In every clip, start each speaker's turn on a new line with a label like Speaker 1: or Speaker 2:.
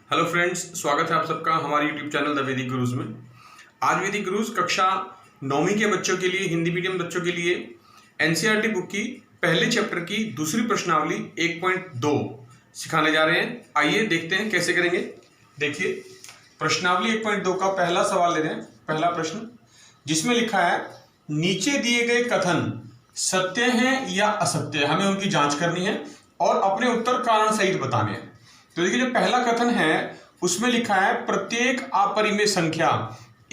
Speaker 1: Hello friends, स्वागत है आप सबका हमारे यूट्यूब चैनल द वैदिक गुरुज में। आज वैदिक गुरुज कक्षा 9वीं के बच्चों के लिए, हिंदी मीडियम बच्चों के लिए एनसीईआरटी बुक की पहले चैप्टर की दूसरी प्रश्नावली 1.2 सिखाने जा रहे हैं। आइए देखते हैं कैसे करेंगे। देखिए, प्रश्नावली 1.2 का पहला सवाल ले रहे हैं। पहला प्रश्न जिसमें लिखा है, नीचे दिए गए कथन सत्य हैं या असत्य है, हमें उनकी जांच करनी है और अपने उत्तर कारण सहित बताने हैं। तो देखिए, जो पहला कथन है उसमें लिखा है, प्रत्येक अपरिमेय संख्या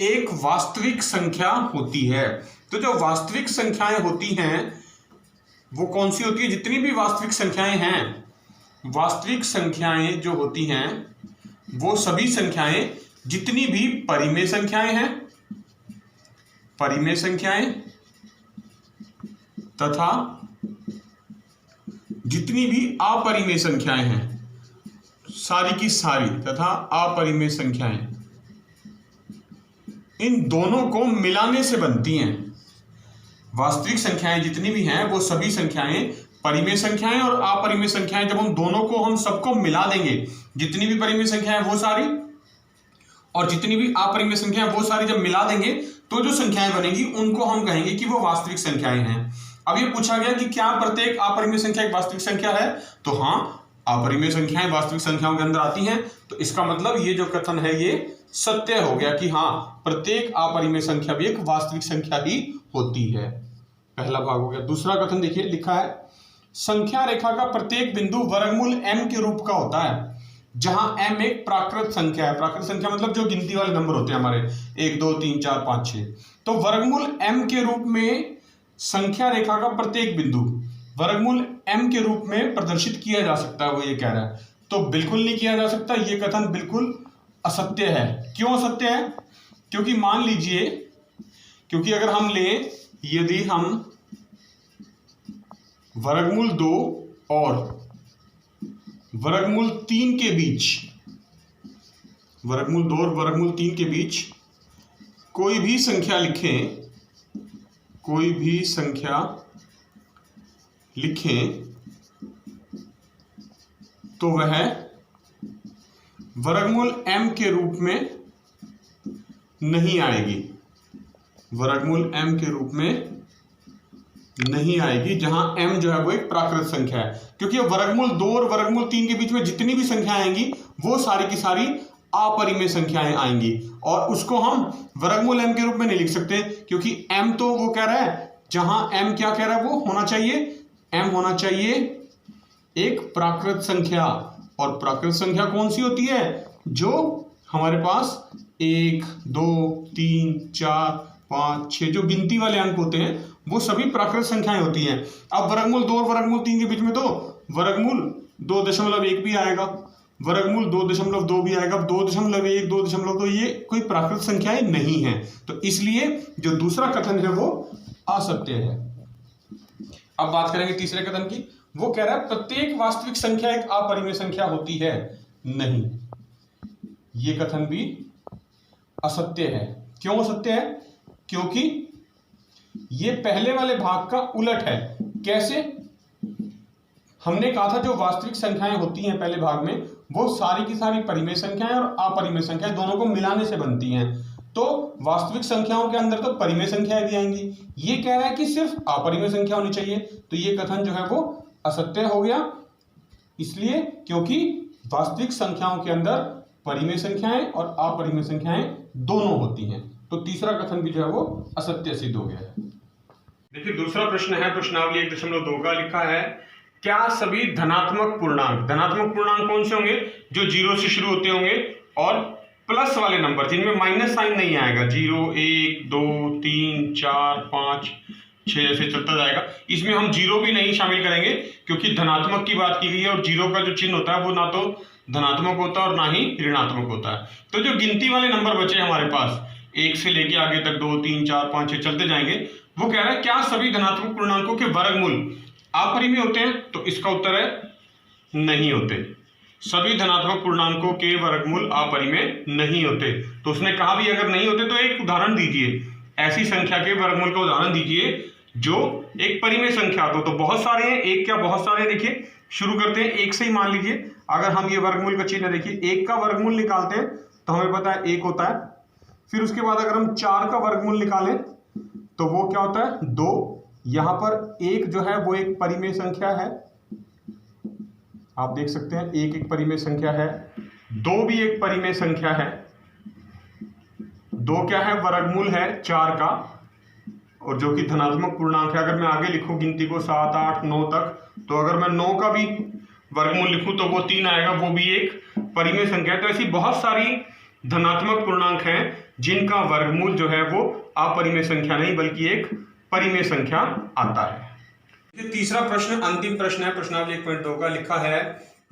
Speaker 1: एक वास्तविक संख्या होती है। तो जो वास्तविक संख्याएं होती हैं वो कौन सी होती है? जितनी भी वास्तविक संख्याएं हैं, वास्तविक संख्याएं जो होती हैं वो सभी संख्याएं, जितनी भी परिमेय संख्याएं हैं, परिमेय संख्याएं तथा जितनी भी अपरिमेय संख्याएं हैं, सारी की सारी तथा अपरिमेय संख्याएं, इन दोनों को मिलाने से बनती हैं। वास्तविक संख्याएं जितनी भी हैं वो सभी संख्याएं, परिमेय संख्याएं और अपरिमेय संख्याएं, जब हम दोनों को हम सबको मिला देंगे, जितनी भी परिमेय संख्याएं वो सारी और जितनी भी अपरिमेय संख्याएं वो सारी जब मिला देंगे तो जो संख्याएं बनेंगी उनको हम कहेंगे कि वो वास्तविक संख्याएं हैं। अब ये पूछा गया कि क्या प्रत्येक अपरिमेय संख्या एक वास्तविक संख्या है? तो हाँ, अपरिमेय संख्याएं वास्तविक संख्याओं के अंदर आती हैं। तो इसका मतलब ये जो कथन है ये सत्य हो गया कि हाँ, प्रत्येक अपरिमेय संख्या भी एक वास्तविक संख्या ही होती है। पहला भाग हो गया। दूसरा कथन देखिए, लिखा है, संख्या रेखा का प्रत्येक बिंदु वर्गमूल m के रूप का होता है, जहां m एक प्राकृत संख्या है। प्राकृत संख्या मतलब जो गिनती वाले नंबर होते हैं हमारे 1 2 3 4 5 6। तो वर्गमूल m के रूप में संख्या रेखा का प्रत्येक बिंदु वर्गमूल m के रूप में प्रदर्शित किया जा सकता है, वो ये कह रहा है। तो बिल्कुल नहीं किया जा सकता, ये कथन बिल्कुल असत्य है। क्यों असत्य है? क्योंकि मान लीजिए, क्योंकि अगर हम लें, यदि हम वर्गमूल 2 और वर्गमूल 3 के बीच, वर्गमूल 2 और वर्गमूल 3 के बीच कोई भी संख्या लिखें, कोई भी संख्या लिखें, तो वह वर्गमूल m के रूप में नहीं आएगी, वर्गमूल m के रूप में नहीं आएगी, जहां m जो है वो एक प्राकृत संख्या है। क्योंकि वर्गमूल 2 और वर्गमूल 3 के बीच में जितनी भी संख्याएं आएंगी वो सारी की सारी अपरिमेय संख्याएं आएंगी, और उसको हम वर्गमूल m के रूप में नहीं लिख सकते, क्योंकि m तो वो कह रहा है, जहां m क्या कह रहा है, वो होना चाहिए, m होना चाहिए एक प्राकृत संख्या। और प्राकृत संख्या कौन सी होती है? जो हमारे पास 1 2 3 4 5 6 जो गिनती वाले अंक होते हैं वो सभी प्राकृत संख्याएं होती हैं। अब वर्गमूल 2 और वर्गमूल 3 के बीच में तो वर्गमूल 2.1 भी आएगा, वर्गमूल 2.2 भी आएगा, 2.1 2.2 ये कोई प्राकृत संख्याएं नहीं है। तो इसलिए जो दूसरा कथन है वो असत्य है। अब बात करेंगे तीसरे कथन की। वो कह रहा है, प्रत्येक वास्तविक संख्या एक अपरिमेय संख्या होती है। नहीं, ये कथन भी असत्य है। क्यों असत्य है? क्योंकि ये पहले वाले भाग का उलट है। कैसे? हमने कहा था जो वास्तविक संख्याएं होती हैं पहले भाग में वो सारी की सारी परिमेय संख्याएं और अपरिमेय संख्याएं दोनों को मिलाने से बनती हैं। तो वास्तविक संख्याओं के अंदर तो परिमेय संख्याएं भी आएंगी। ये कह रहा है कि सिर्फ अपरिमेय संख्या होनी चाहिए। तो ये कथन जो है वो असत्य हो गया, इसलिए क्योंकि वास्तविक संख्याओं के अंदर परिमेय संख्याएं और अपरिमेय संख्याएं दोनों होती हैं। तो तीसरा कथन भी जो है वो असत्य सिद्ध हो गया है। देखिए, दूसरा प्रश्न है प्रश्नावली 1.2 का। लिखा है, क्या सभी धनात्मक पूर्णांक कौन से होंगे? जो 0 से शुरू होते होंगे और प्लस वाले नंबर जिनमें माइनस साइन नहीं आएगा, 0 1 2 3 4 5 6 ऐसे चलता जाएगा। इसमें हम 0 भी नहीं शामिल करेंगे, क्योंकि धनात्मक की बात की गई है और 0 का जो चिन्ह होता है वो ना तो धनात्मक होता है और ना ही ऋणात्मक होता है। तो जो गिनती वाले नंबर बचे हमारे पास, 1 से लेके आगे तक 2 3 4 5 6 चलते जाएंगे, वो कह रहा है, क्या सभी धनात्मक पूर्णांकों के वर्गमूल अपरिमेय होते हैं? तो इसका उत्तर है नहीं होते। सभी धनात्मक पूर्णांकों के वर्गमूल अपरिमेय नहीं होते। तो उसने कहा भी अगर नहीं होते तो एक उदाहरण दीजिए, ऐसी संख्या के वर्गमूल का उदाहरण दीजिए जो एक परिमेय संख्या तो बहुत सारे हैं, एक क्या बहुत सारे। देखिए शुरू करते हैं एक से ही। मान लीजिए अगर हम ये वर्गमूल का चिन्ह देखिए, एक का वर्गमूल निकालते हैं तो हमें पता है एक होता है। फिर उसके बाद अगर हम 4 का वर्गमूल निकालें तो वो क्या होता है 2। यहां पर एक जो है वो एक परिमेय संख्या है, आप देख सकते हैं एक परिमेय संख्या है। 2 भी एक परिमेय संख्या है। 2 क्या है वर्गमूल है 4 का, और जो कि धनात्मक पूर्णांक है। अगर मैं आगे लिखूं गिनती को 7 8 9 तक, तो अगर मैं 9 का भी वर्गमूल लिखूं तो वो 3 आएगा, वो भी एक परिमेय संख्या है। तो ऐसी बहुत सारी धनात्मक पूर्णांक हैं जिनका वर्गमूल जो है वो अपरिमेय संख्या नहीं बल्कि एक परिमेय संख्या आता है। ये तीसरा प्रश्न अंतिम प्रश्न है, प्रश्नावली 1.2 का। लिखा है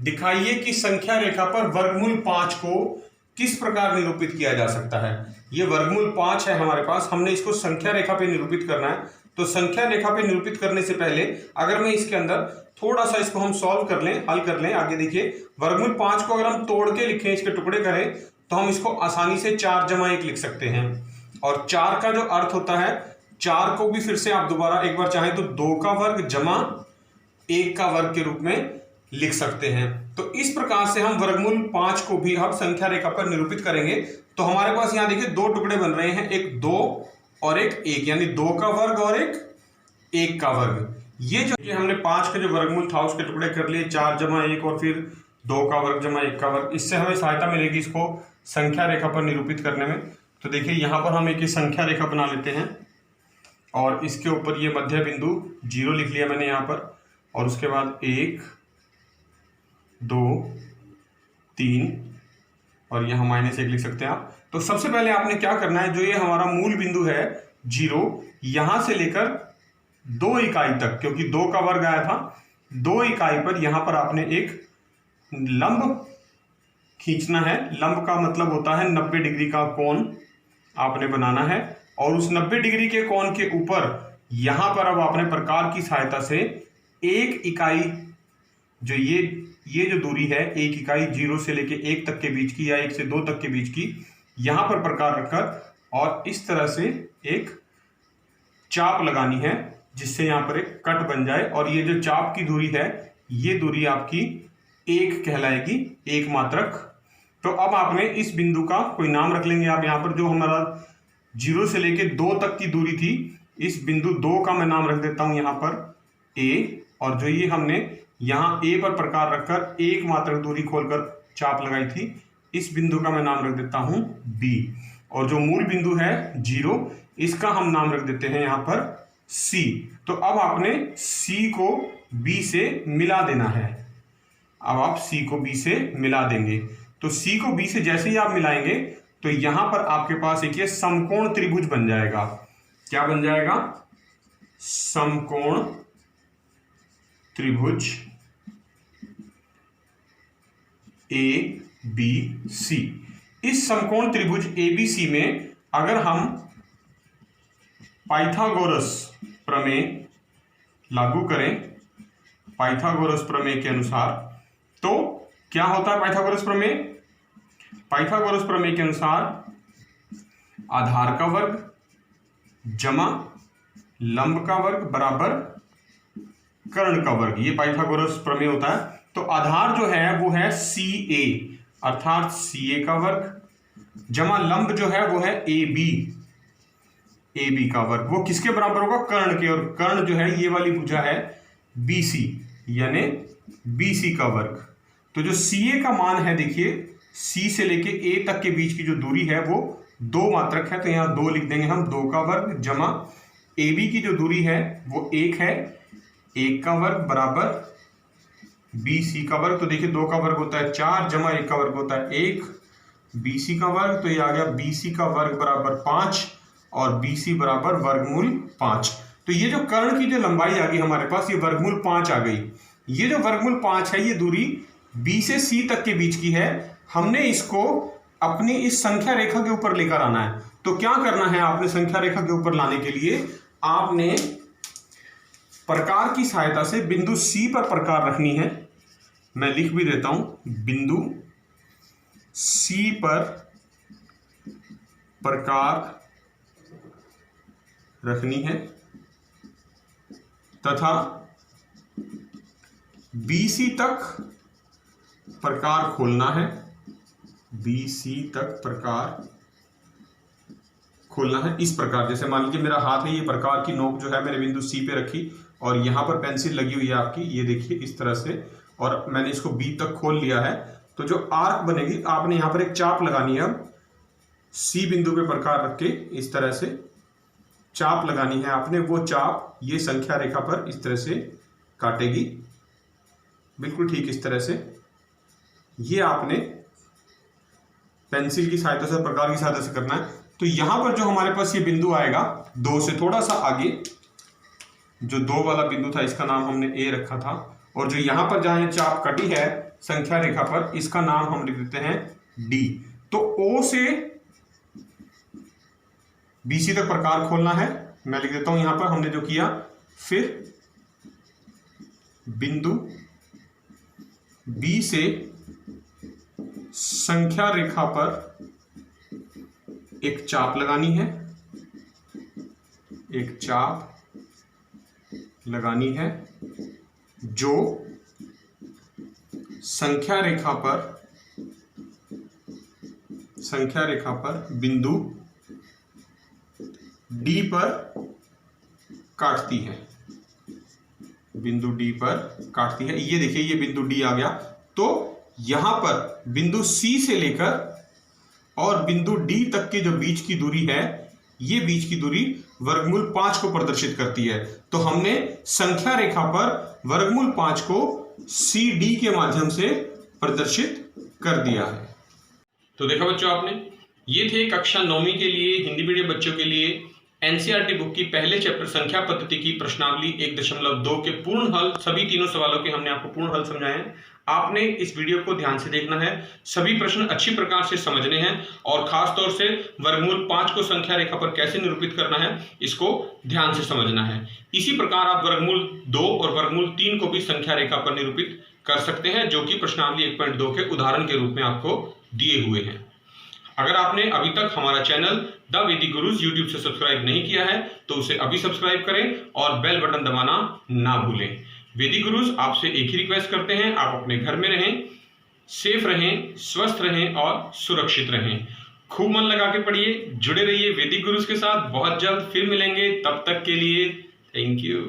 Speaker 1: दिखाइए कि संख्या रेखा पर वर्गमूल 5 को किस प्रकार निरूपित किया जा सकता है। ये वर्गमूल 5 है हमारे पास, हमने इसको संख्या रेखा पे निरूपित करना है। तो संख्या रेखा पे निरूपित करने से पहले अगर मैं इसके अंदर थोड़ा सा इसको हम सॉल्व कर लें, हल कर लें। आगे देखिए वर्गमूल 5 को अगर हम तोड़ के लिखें, इसके टुकड़े करें, तो हम इसको आसानी से 4 जमा 1 लिख सकते हैं। और 4 का जो अर्थ होता है, 4 को भी फिर से आप दोबारा एक बार चाहें तो 2 का वर्ग जमा 1 का वर्ग के रूप में लिख सकते हैं। तो इस प्रकार से हम वर्गमूल 5 को भी अब संख्या रेखा पर निरूपित करेंगे। तो हमारे पास यहां देखिए 2 टुकड़े बन रहे हैं, एक 2 और एक 1, यानी 2 का वर्ग और एक 1 का वर्ग। ये जो हमने 5 का जो वर्गमूल था उसके टुकड़े कर लिए, 4 जमा 1 और फिर 2 का वर्ग जमा 1 का वर्ग। इससे हमें सहायता मिलेगी इसको संख्या रेखा पर निरूपित करने में। तो देखिए यहां पर हम एक संख्या रेखा बना लेते हैं और इसके ऊपर ये मध्य बिंदु 0 लिख लिया मैंने यहां पर, और उसके बाद 1 2 3 और यहाँ -1 लिख सकते हैं आप। तो सबसे पहले आपने क्या करना है, जो ये हमारा मूल बिंदु है 0, यहां से लेकर 2 इकाई तक, क्योंकि 2 का वर्ग आया था, 2 इकाई पर यहां पर आपने एक लंब खींचना है। लंब का मतलब होता है 90 डिग्री का कोण आपने बनाना है, और उस 90 डिग्री के कोण के ऊपर यहां पर अब आपने प्रकार की सहायता से 1 इकाई, जो ये जो दूरी है 1 इकाई 0 से लेके 1 तक के बीच की या 1 से 2 तक के बीच की, यहां पर प्रकार रखकर और इस तरह से एक चाप लगानी है जिससे यहां पर एक कट बन जाए। और ये जो चाप की दूरी है ये दूरी आपकी 1 कहलाएगी, 1 मात्रक। तो अब आपने इस बिंदु का कोई नाम रख लेंगे आप। यहां पर जो हमारा 0 से लेके 2 तक की दूरी थी, इस बिंदु 2 का मैं नाम रख देता हूं यहां पर A, और जो ये हमने यहां A पर प्रकार रखकर 1 मात्रक दूरी खोलकर चाप लगाई थी, इस बिंदु का मैं नाम रख देता हूं B। और जो मूल बिंदु है 0, इसका हम नाम रख देते हैं यहां पर C। तो अब आपने C को B से मिला देना है। अब आप C को B से मिला देंगे। तो C को B से जैसे ही आप मिलाएंगे तो यहां पर आपके पास एक ये समकोण त्रिभुज बन जाएगा। क्या बन जाएगा? समकोण त्रिभुज ABC। इस समकोण त्रिभुज ABC में अगर हम पाइथागोरस प्रमेय लागू करें, पाइथागोरस प्रमेय के अनुसार, तो क्या होता है पाइथागोरस प्रमेय? पाइथागोरस प्रमेय के अनुसार आधार का वर्ग जमा लंब का वर्ग बराबर कर्ण का वर्ग, ये पाइथागोरस प्रमेय होता है। तो आधार जो है वो है CA, अर्थात CA का वर्ग, जमा लंब जो है वो है AB का वर्ग। वो किसके बराबर होगा? कर्ण के। और कर्ण जो है ये वाली भुजा है BC, यानी BC का वर्ग। तो जो CA का मान है, देखिए C से लेके A तक के बीच की जो दूरी है वो 2 मात्रक है, तो यहां 2 लिख देंगे हम, 2 का वर्ग जमा AB की जो दूरी है वो 1 है, 1 का वर्ग बराबर BC का वर्ग। तो देखिए 2 का वर्ग होता है 4 जमा 1 का वर्ग होता है 1, BC का वर्ग, तो ये आ गया BC का वर्ग बराबर 5 और BC बराबर वर्गमूल 5। तो ये जो कर्ण की जो लंबाई आ गई हमारे पास, ये वर्गमूल 5 आ गई। ये जो वर्गमूल 5 है ये दूरी B से C तक के बीच की है। हमने इसको अपनी इस संख्या रेखा के ऊपर लेकर आना है। तो क्या करना है आपने संख्या रेखा के ऊपर लाने के लिए? आपने प्रकार की सहायता से बिंदु C पर प्रकार रखनी है। मैं लिख भी देता हूं, बिंदु C पर प्रकार रखनी है। तथा BC तक प्रकार खोलना है, BC तक प्रकार खोलना है। इस प्रकार, जैसे मान लीजिए मेरा हाथ है, ये प्रकार की नोक जो है मैंने बिंदु C पे रखी और यहाँ पर पेंसिल लगी हुई है आपकी, ये देखिए इस तरह से, और मैंने इसको B तक खोल लिया है। तो जो आर्क बनेगी, आपने यहाँ पर एक चाप लगानी है। अब C बिंदु पे प्रकार रख के इस तरह से चाप लगानी है आपने। वो चाप ये संख्या रेखा पर इस तरह से काटेगी, बिल्कुल ठीक इस तरह से। ये आपने पेंसिल की सहायता से, प्रकार की सहायता से करना है। तो यहां पर जो हमारे पास ये बिंदु आएगा, 2 से थोड़ा सा आगे, जो 2 वाला बिंदु था, इसका नाम हमने A रखा था। और जो यहां पर जहां चाप कटी है संख्या रेखा पर, इसका नाम हम लिख देते हैं D। तो O से BC तक प्रकार खोलना है, मैं लिख देता हूं यहां पर हमने जो किया। फिर बिंदु B से संख्या रेखा पर एक चाप लगानी है, एक चाप लगानी है जो संख्या रेखा पर बिंदु D पर काटती है, बिंदु D पर काटती है। ये देखिए ये बिंदु D आ गया। तो यहां पर बिंदु C से लेकर और बिंदु D तक की जो बीच की दूरी है, ये बीच की दूरी वर्गमूल 5 को प्रदर्शित करती है। तो हमने संख्या रेखा पर वर्गमूल 5 को CD के माध्यम से प्रदर्शित कर दिया है। तो देखा बच्चों आपने, ये थे कक्षा 9वीं के लिए हिंदी मीडियम बच्चों के लिए एनसीईआरटी बुक की पहले चैप्टर संख्या पद्धति की प्रश्नावली 1.2 के पूर्ण हल। सभी तीनों सवालों के हमने आपको पूर्ण हल समझाए हैं। आपने इस वीडियो को ध्यान से देखना है, सभी प्रश्न अच्छी प्रकार से समझने हैं और खास तौर से वर्गमूल 5 को संख्या रेखा पर कैसे निरूपित करना है, इसको ध्यान से समझना है। इसी प्रकार आप वर्गमूल 2 और वर्गमूल 3 को भी संख्या रेखा पर निरूपित कर सकते हैं, जो कि प्रश्नावली 1.2 के उदाहरण के रूप में आपको दिए हुए हैं। अगर आपने अभी तक हमारा चैनल द वैदिक गुरुज यूट्यूब से सब्सक्राइब नहीं किया है तो उसे अभी सब्सक्राइब करें और बेल बटन दबाना ना भूलें। वैदिक गुरुज आपसे एक ही रिक्वेस्ट करते हैं, आप अपने घर में रहें, सेफ रहें, स्वस्थ रहें और सुरक्षित रहें। खूब मन लगा के पढ़िए, जुड़े रहिए वैदिक गुरुज के साथ। बहुत जल्द फिर मिलेंगे, तब तक के लिए थैंक यू।